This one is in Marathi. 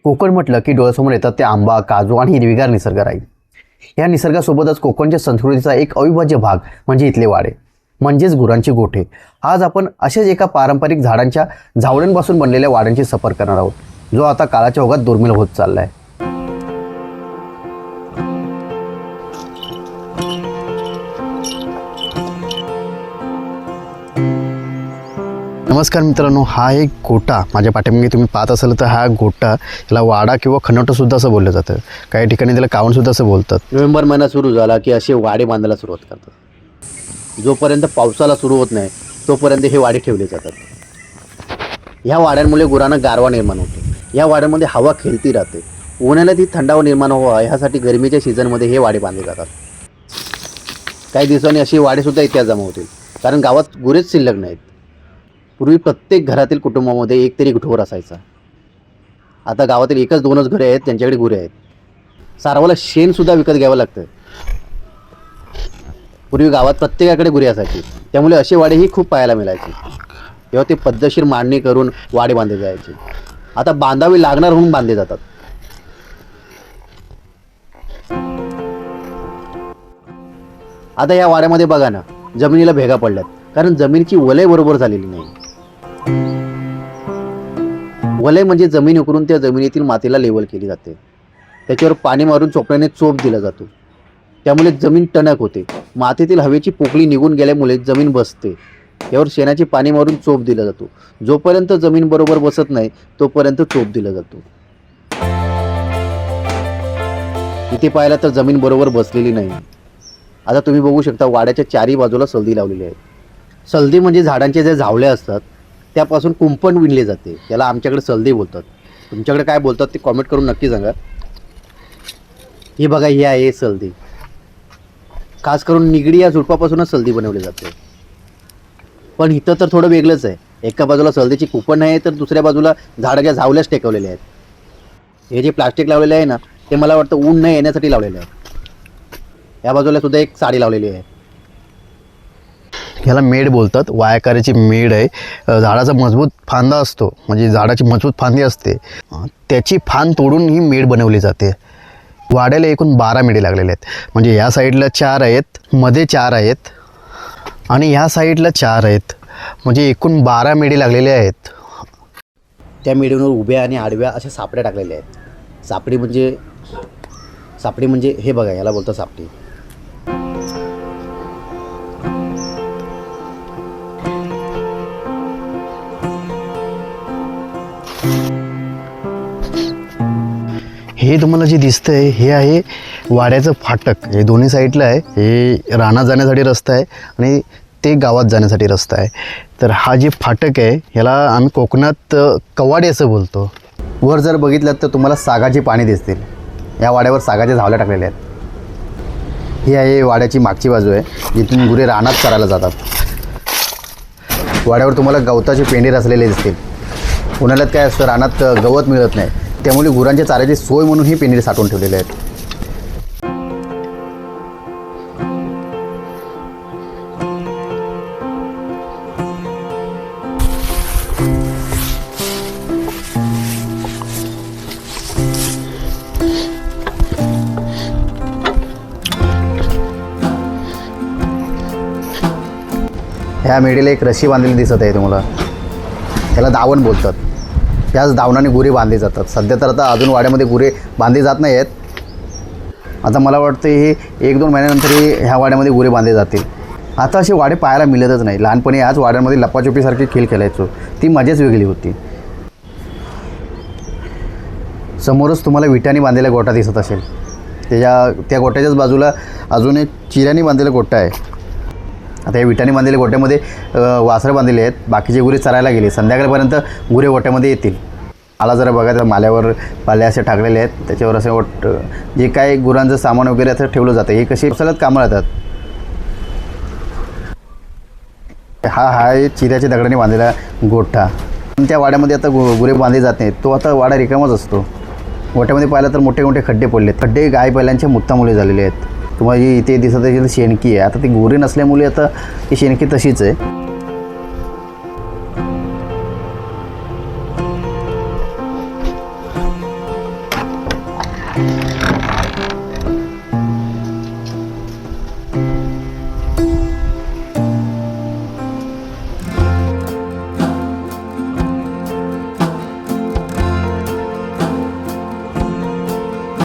कोकण म्हटलं की डोळ्यासमोर येतात ते आंबा, काजू आणि हिरवीगार निसर्ग राहील. या निसर्गासोबतच कोकणच्या संस्कृतीचा एक अविभाज्य भाग म्हणजे इथले वाडे, म्हणजेच गुरांचे गोठे. आज आपण अशाच एका पारंपरिक झाडांच्या झावळ्यांपासून बनलेल्या वाड्यांची सफर करणार आहोत, जो आता काळाच्या ओघात दुर्मिळ होत चाललाय. नमस्कार मित्रांनो, हा एक गोठा माझ्या पाठीमागे तुम्ही पाहत असाल तर हा गोठा, याला वाडा किंवा खनोटंसुद्धा असं बोललं जातं. काही ठिकाणी त्याला कावणसुद्धा असं बोलतात. नोव्हेंबर महिना सुरू झाला की असे वाडे बांधायला सुरुवात करतात. जोपर्यंत पावसाला सुरू होत नाही तोपर्यंत हे वाडे ठेवले जातात. ह्या वाड्यांमुळे गुरांना गारवा निर्माण होतो. या वाड्यांमध्ये हवा खेळती राहते. उन्हाळ्यात ती थंडावा निर्माण व्हावा ह्यासाठी गरमीच्या सीझनमध्ये हे वाडे बांधले जातात. काही दिवसांनी अशी वाडेसुद्धा इतिहास जमा होतील, कारण गावात गुरेच शिल्लक नाहीत. पूर्वी प्रत्येक घरातील कुटुंबामध्ये एक तरी गुठवर असायचा. आता गावातील एकच दोनच घरे आहेत त्यांच्याकडे गुरे आहेत. सारवाला शेणसुद्धा विकत घ्यावं लागतं. पूर्वी गावात प्रत्येकाकडे गुरे असायची, त्यामुळे असे वाडेही खूप पाहायला मिळायचे. तेव्हा ते पद्धतशीर मांडणी करून वाडे बांधले जायचे. आता बांधावे लागणार म्हणून बांधले जातात. आता या वाड्यामध्ये बघा ना, जमिनीला भेगा पडल्यात, कारण जमिनीची वलय बरोबर झालेली नाही. वलय म्हणजे जमीन उकरून त्या जमिनीतील मातीला लेवल केली जाते. त्याच्यावर पाणी मारून चोपड्याने चोप दिला जातो. त्यामुळे जमीन टणक होते. मातीतील हवेची पोकळी निघून गेल्यामुळे जमीन बसते. यावर शेणाचे पाणी मारून चोप दिला जातो. जोपर्यंत जमीन बरोबर बसत नाही तोपर्यंत चोप दिला जातो. इथे पाहिला तर जमीन बरोबर बसलेली नाही. आता तुम्ही बघू शकता, वाड्याच्या चारी बाजूला सलदी लावलेली आहे. सलदी म्हणजे झाडांचे जे झावळे असतात त्यापासून कुंपण विणले जाते. त्याला आमच्याकडे सलदी बोलतात. तुमच्याकडे काय बोलतात ते कॉमेंट करून नक्की सांगा. हे बघा, ही आहे सलदी. खास करून निगडी या झुडपापासूनच सलदी बनवली जाते. पण इथं तर थोडं वेगळंच आहे. एका बाजूला सलदीची कुंपण आहे तर दुसऱ्या बाजूला झाडाच्या झावल्याच टेकवलेले आहेत. हे जे प्लास्टिक लावलेले आहे ना, ते मला वाटतं ऊन न येण्यासाठी लावलेले आहे. या बाजूला सुद्धा एक साडी लावलेली आहे. ह्याला मेड बोलतात. वायाकाराची मेड आहे. झाडाचा मजबूत फांदा असतो, म्हणजे झाडाची मजबूत फांदी असते, त्याची फांद तोडून ही मेड बनवली जाते. वाड्याला एकूण 12 मेढे लागलेले आहेत. म्हणजे ह्या साईडला 4 आहेत, मध्ये 4 आहेत आणि ह्या साईडला 4 आहेत. म्हणजे एकूण 12 मेढे लागलेले आहेत. त्या मेढीवर उभ्या आणि आडव्या अशा सापड्या टाकलेल्या आहेत. सापडी म्हणजे हे बघा, याला बोलतात सापडी. हे तुम्हाला जे दिसतंय हे आहे वाड्याचं फाटक. हे दोन्ही साईडला आहे. हे रानात जाण्यासाठी रस्ता आहे आणि ते गावात जाण्यासाठी रस्ता आहे. तर हा जे फाटक आहे ह्याला आम्ही कोकणात कवाडे असं बोलतो. वर जर बघितलं तर तुम्हाला सागाची पाणी दिसतील. या वाड्यावर सागाच्या झावल्या टाकलेल्या आहेत. ही आहे वाड्याची मागची बाजू आहे, जिथून गुरे रानात चरायला जातात. वाड्यावर तुम्हाला गवताचे पेंढे रचलेले दिसतील. उन्हाळ्यात काय असतं, रानात गवत मिळत नाही, त्यामुळे गुरांच्या चाऱ्याची सोय म्हणून ही पेंढे साठवून ठेवलेले आहेत. ह्या मेढीला एक रशी बांधलेली दिसत आहे तुम्हाला. त्याला दावण बोलतात. याच दावणाने गुरे बांधली जातात. सध्या तर आता अजून वाड्यामध्ये गुरे बांधली जात नाही आहेत. आता मला वाटतं हे 1-2 महिन्यानंतरही ह्या वाड्यामध्ये गुरे बांधले जातील. आता असे वाडे पाहायला मिळतच नाही. लहानपणी याच वाड्यांमध्ये लपाछुपीसारखे खेळ खेळायचो. ती मजाच वेगळी होती. समोरच तुम्हाला विटांनी बांधलेला गोठा दिसत असेल. त्या गोठ्याच्याच बाजूला अजून एक चिऱ्याने बांधलेला गोठा आहे. आता या विटांनी बांधलेल्या गोठ्यामध्ये वासरं बांधलेले आहेत. बाकीचे गुरे चरायला गेले. संध्याकाळपर्यंत गुरे गोठ्यामध्ये येतील. आला जरा बघा, त्या माल्यावर पाल्या असे टाकलेले आहेत. त्याच्यावर असं जे काय गुरांचं सामान वगैरे असं ठेवलं जातं. हे कसे पावसाळ्यात कामं राहतात. हा आहे चिऱ्याच्या दगडाने बांधलेला गोठा. पण त्या वाड्यामध्ये आता गुरे बांधले जात नाहीत. तो आता वाडा रिकामाच असतो. गोठ्यामध्ये पाहिलं तर मोठे मोठे खड्डे पडले. खड्डे गाय बैलांच्या मुत्तामुळे झालेले आहेत. तुम्हाला इथे दिसत आहे शेणकी आहे. आता ती गुरे नसल्यामुळे आता ती शेणकी तशीच आहे. आहे.